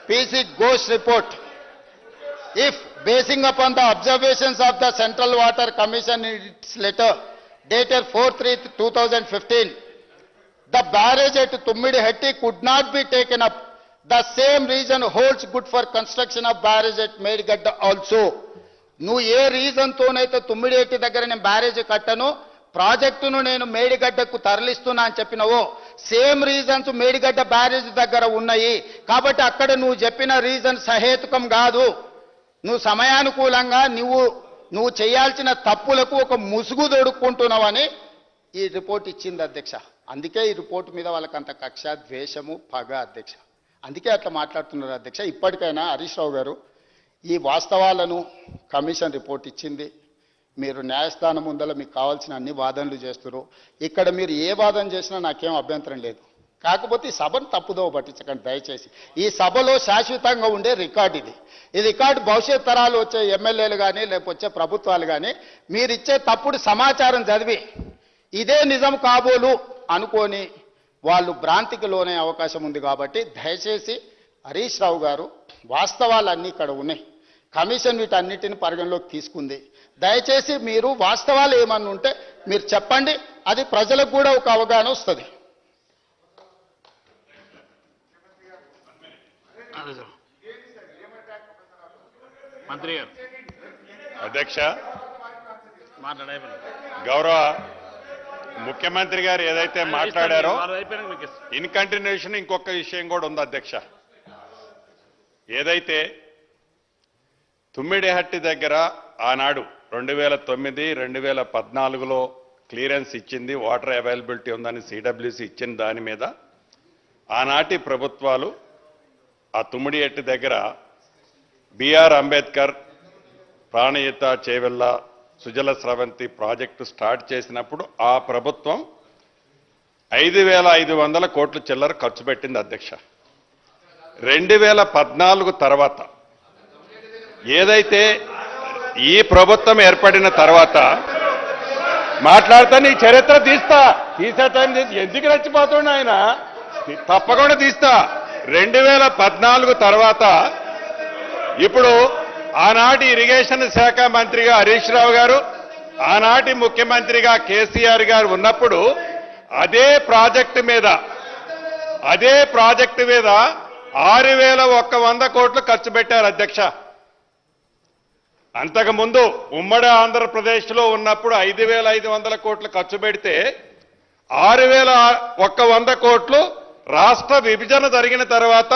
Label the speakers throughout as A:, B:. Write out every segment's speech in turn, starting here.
A: PC Ghosh report. If basing upon the observations of the Central Water Commission in its letter dated 4/3/2015, the barrage at Tummidihetti could not be taken up. The same reason holds good for construction of barrage at Medigadda also. నువ్వు ఏ రీజన్తోనైతే తుమ్మిడిహెట్టి దగ్గర నేను barrage కట్టను, ప్రాజెక్టును నేను మేడిగడ్డకు తరలిస్తున్నా అని చెప్పినవో same reasons Medigadda barrage దగ్గర ఉన్నాయి. కాబట్టి అక్కడ నువ్వు చెప్పిన రీజన్ సహేతుకం కాదు. నువ్వు సమయానుకూలంగా నువ్వు చేయాల్సిన తప్పులకు ఒక ముసుగు దొడుక్కుంటున్నావని ఈ రిపోర్ట్ ఇచ్చింది అధ్యక్ష. అందుకే ఈ రిపోర్ట్ మీద వాళ్ళకి అంత కక్ష, ద్వేషము, పగ అధ్యక్ష. అందుకే అట్లా మాట్లాడుతున్నారు అధ్యక్ష. ఇప్పటికైనా హరీష్ రావు గారు ఈ వాస్తవాలను కమిషన్ రిపోర్ట్ ఇచ్చింది. మీరు న్యాయస్థానం ముందర మీకు కావాల్సిన అన్ని వాదనలు చేస్తారు. ఇక్కడ మీరు ఏ వాదన చేసినా నాకేం అభ్యంతరం లేదు. కాకపోతే ఈ సభను తప్పుదోవ పట్టించకండి దయచేసి. ఈ సభలో శాశ్వతంగా ఉండే రికార్డు ఇది. ఈ రికార్డు భవిష్యత్ తరాలు వచ్చే ఎమ్మెల్యేలు కానీ లేకపోతే ప్రభుత్వాలు కానీ మీరిచ్చే తప్పుడు సమాచారం చదివి ఇదే నిజం కాబోలు అనుకొని వాళ్ళు భ్రాంతికి లోనే అవకాశం ఉంది. కాబట్టి దయచేసి హరీష్ రావు గారు వాస్తవాలన్నీ ఇక్కడ ఉన్నాయి. కమిషన్ వీటన్నిటిని పరిగణలోకి తీసుకుంది. దయచేసి మీరు వాస్తవాలు ఏమన్నా ఉంటే మీరు చెప్పండి. అది ప్రజలకు కూడా ఒక అవగాహన వస్తుంది.
B: మంత్రి గారు.
C: అధ్యక్ష, గౌరవ ముఖ్యమంత్రి గారు ఏదైతే మాట్లాడారో ఇన్ కంటిన్యూషన్ ఇంకొక విషయం కూడా ఉంది అధ్యక్ష. ఏదైతే తుమ్మిడిహట్టి దగ్గర ఆనాడు 2009, 2014లో క్లియరెన్స్ ఇచ్చింది, వాటర్ అవైలబిలిటీ ఉందని సిడబ్ల్యూసి ఇచ్చిన దాని మీద ఆనాటి ప్రభుత్వాలు ఆ తుమ్మిడిహట్టి దగ్గర BR Ambedkar, Pranahita Chevella, Sujala Sravanthi project start చేసినప్పుడు ఆ ప్రభుత్వం 5,500 కోట్ల చిల్లర ఖర్చు పెట్టింది అధ్యక్ష. 2014 తర్వాత ఏదైతే ఈ ప్రభుత్వం ఏర్పడిన తర్వాత మాట్లాడతా నీ చరిత్ర తీసేటాన్ని ఎందుకు రెచ్చిపోతుండే ఆయన తప్పకుండా తీస్తా. 2014 తర్వాత ఇప్పుడు ఆనాటి ఇరిగేషన్ శాఖ మంత్రిగా హరీష్ రావు గారు, ఆనాటి ముఖ్యమంత్రిగా కేసీఆర్ గారు ఉన్నప్పుడు అదే ప్రాజెక్టు మీద 6,100 కోట్లు ఖర్చు పెట్టారు అధ్యక్ష. అంతకుముందు ఉమ్మడి ఆంధ్రప్రదేశ్లో ఉన్నప్పుడు 5,500 కోట్లు ఖర్చు పెడితే 6,100 కోట్లు రాష్ట్ర విభజన జరిగిన తర్వాత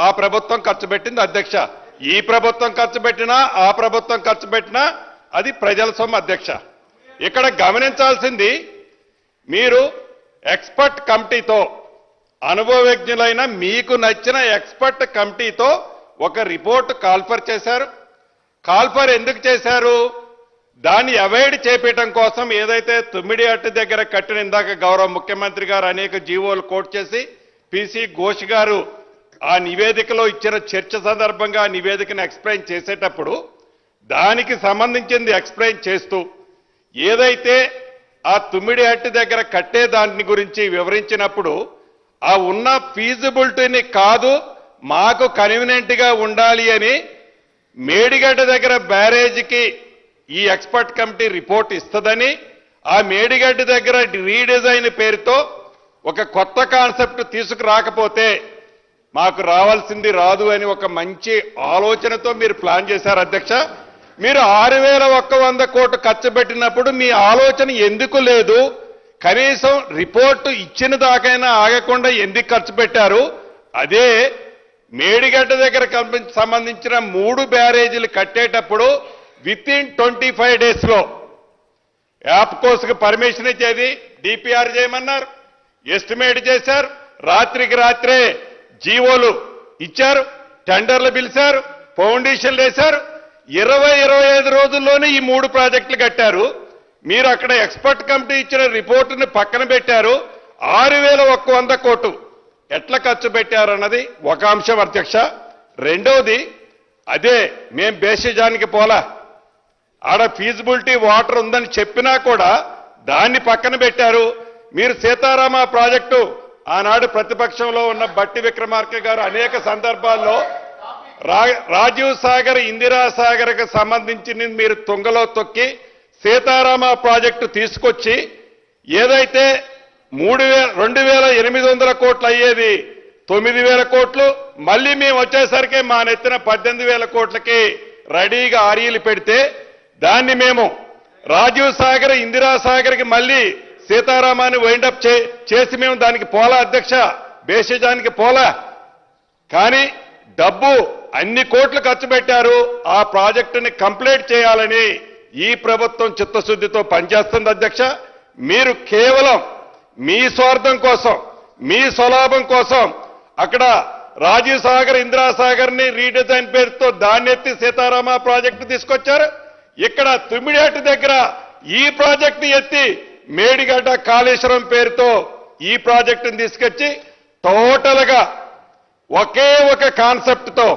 C: ఆ ప్రభుత్వం ఖర్చు పెట్టింది అధ్యక్ష. ఈ ప్రభుత్వం ఖర్చు పెట్టినా ఆ ప్రభుత్వం ఖర్చు పెట్టినా అది ప్రజల సొమ్ము అధ్యక్ష. ఇక్కడ గమనించాల్సింది, మీరు ఎక్స్పర్ట్ కమిటీతో, అనుభవజ్ఞులైన మీకు నచ్చిన ఎక్స్పర్ట్ కమిటీతో ఒక రిపోర్టు కాల్ఫర్ చేశారు. కాల్ఫర్ ఎందుకు చేశారు? దాన్ని అవాయిడ్ చేపట్టడం కోసం. ఏదైతే తుమ్మిడిహట్టి దగ్గర కట్టిన, ఇందాక గౌరవ ముఖ్యమంత్రి గారు అనేక జీవోలు కోట్ చేసి పిసి ఘోష్ గారు ఆ నివేదికలో ఇచ్చిన చర్చ సందర్భంగా ఆ నివేదికను ఎక్స్ప్లెయిన్ చేసేటప్పుడు దానికి సంబంధించింది ఎక్స్ప్లెయిన్ చేస్తూ ఏదైతే ఆ తుమ్మిడిహట్టి దగ్గర కట్టే దాని గురించి వివరించినప్పుడు ఆ ఉన్న ఫీజిబిలిటీని కాదు, మాకు కన్వీనియంట్ గా ఉండాలి అని మేడిగడ్డ దగ్గర బ్యారేజీకి ఈ ఎక్స్పర్ట్ కమిటీ రిపోర్ట్ ఇస్తుందని, ఆ మేడిగడ్డ దగ్గర రీడిజైన్ పేరుతో ఒక కొత్త కాన్సెప్ట్ తీసుకురాకపోతే మాకు రావాల్సింది రాదు అని ఒక మంచి ఆలోచనతో మీరు ప్లాన్ చేశారు అధ్యక్ష. మీరు 6,100 కోట్లు ఖర్చు పెట్టినప్పుడు మీ ఆలోచన ఎందుకు లేదు? కనీసం రిపోర్టు ఇచ్చిన దాకైనా ఆగకుండా ఎందుకు ఖర్చు పెట్టారు? అదే మేడిగడ్డ దగ్గర సంబంధించిన 3 బ్యారేజీలు కట్టేటప్పుడు విత్-ఇన్ 25 days యాప్ కోర్సుకు పర్మిషన్ ఇచ్చేది, డిపిఆర్ చేయమన్నారు, ఎస్టిమేట్ చేశారు, రాత్రికి రాత్రే జీవోలు ఇచ్చారు, టెండర్లు పిలిచారు, ఫౌండేషన్లు వేశారు. 20-25 రోజుల్లోనే ఈ 3 ప్రాజెక్టులు కట్టారు. మీరు అక్కడ ఎక్స్పర్ట్ కమిటీ ఇచ్చిన రిపోర్టుని పక్కన పెట్టారు. 6,100 కోట్లు ఎట్లా ఖర్చు పెట్టారన్నది ఒక అంశం అధ్యక్ష. రెండోది, అదే మేం బేసిజానికి పోలా, ఆడ ఫీజిబిలిటీ వాటర్ ఉందని చెప్పినా కూడా దాన్ని పక్కన పెట్టారు. మీరు సీతారామ ప్రాజెక్టు ఆనాడు ప్రతిపక్షంలో ఉన్న బట్టి విక్రమార్క గారు అనేక సందర్భాల్లో రాజీవ్ సాగర్ ఇందిరా సాగర్కి సంబంధించి మీరు తుంగలో తొక్కి సీతారామ ప్రాజెక్టు తీసుకొచ్చి ఏదైతే 2,800 కోట్లు అయ్యేది 9,000 కోట్లు, మళ్ళీ మేము వచ్చేసరికి మా నెత్తిన 18,000 కోట్లకి రెడీగా ఆర్ఈలు పెడితే దాన్ని మేము రాజీవ్ సాగర్ ఇందిరా సాగర్కి మళ్ళీ సీతారామాన్ని వైండప్ చేసి మేము దానికి పోలా అధ్యక్ష, బేసిజానికి పోలా. కానీ డబ్బు అన్ని కోట్లు ఖర్చు పెట్టారు. ఆ ప్రాజెక్టుని కంప్లీట్ చేయాలని ఈ ప్రభుత్వం చిత్తశుద్ధితో పనిచేస్తుంది అధ్యక్ష. మీరు కేవలం మీ స్వార్థం కోసం, మీ స్వలాభం కోసం అక్కడ రాజీవ్ సాగర్ ఇందిరా సాగర్ ని రీడిజైన్ పేరుతో దాన్నెత్తి సీతారామ ప్రాజెక్టు తీసుకొచ్చారు. ఇక్కడ తుమ్మిడేటు దగ్గర ఈ ప్రాజెక్టు ఎత్తి మేడిగడ్డ కాళేశ్వరం పేరుతో ఈ ప్రాజెక్టును తీసుకొచ్చి టోటల్ గా ఒకే ఒక కాన్సెప్ట్ తో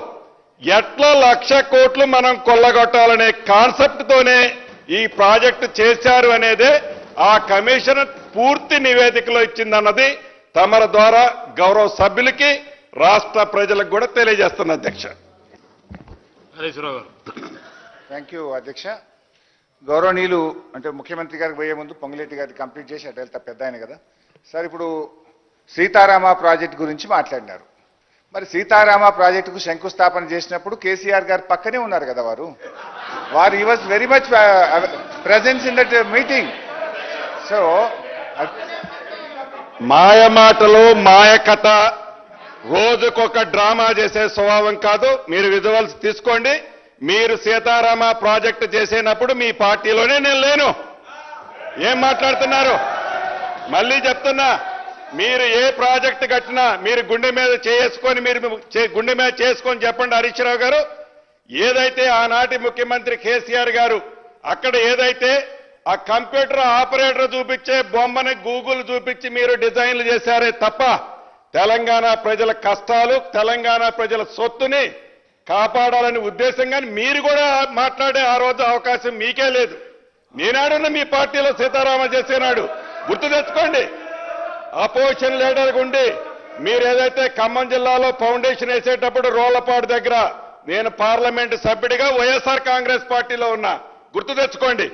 C: ఎట్లా 1,00,000 కోట్లు మనం కొల్లగొట్టాలనే కాన్సెప్ట్ తోనే ఈ ప్రాజెక్టు చేశారు అనేదే ఆ కమిషన్ పూర్తి నివేదికలో ఇచ్చిందన్నది తమర ద్వారా గౌరవ సభ్యులకి రాష్ట్ర ప్రజలకు కూడా తెలియజేస్తున్న అధ్యక్ష.
B: హరీష్ రావు గారు.
D: థ్యాంక్ యూ అధ్యక్ష. గౌరవనీయులు అంటే ముఖ్యమంత్రి గారికి పోయే ముందు పొంగులేటి గారికి కంప్లీట్ చేసి అటు వెళ్తా పెద్ద ఆయన కదా సార్. ఇప్పుడు సీతారామ ప్రాజెక్టు గురించి మాట్లాడినారు. మరి సీతారామ ప్రాజెక్టుకు శంకుస్థాపన చేసినప్పుడు కేసీఆర్ గారు పక్కనే ఉన్నారు కదా వారు he was very much presence in that meeting. So
C: మాయ మాటలు, మాయ కథ, రోజుకొక డ్రామా చేసే స్వభావం కాదు. మీరు విజువల్స్ తీసుకోండి. మీరు సీతారామ ప్రాజెక్టు చేసేటప్పుడు మీ పార్టీలోనే నేను లేను. ఏం మాట్లాడుతున్నారు? మళ్ళీ చెప్తున్నా, మీరు ఏ ప్రాజెక్టు కట్టినా మీరు గుండె మీద చేసుకొని గుండె మీద చేసుకొని చెప్పండి హరీష్ రావు గారు. ఏదైతే ఆనాటి ముఖ్యమంత్రి కేసీఆర్ గారు అక్కడ ఏదైతే ఆ కంప్యూటర్ ఆపరేటర్ చూపించే బొమ్మని గూగుల్ చూపించి మీరు డిజైన్లు చేశారే తప్ప తెలంగాణ ప్రజల కష్టాలు, తెలంగాణ ప్రజల సొత్తుని కాపాడాలని ఉద్దేశంగా మీరు కూడా మాట్లాడే ఆ రోజు అవకాశం మీకే లేదు. నేనాడున్న మీ పార్టీలో సీతారామ చేసేనాడు గుర్తు తెచ్చుకోండి. అపోజిషన్ లీడర్గా ఉండి మీరు ఏదైతే ఖమ్మం జిల్లాలో ఫౌండేషన్ వేసేటప్పుడు రోళ్లపాడు దగ్గర నేను పార్లమెంటు సభ్యుడిగా వైఎస్ఆర్ కాంగ్రెస్ పార్టీలో ఉన్నా గుర్తు తెచ్చుకోండి.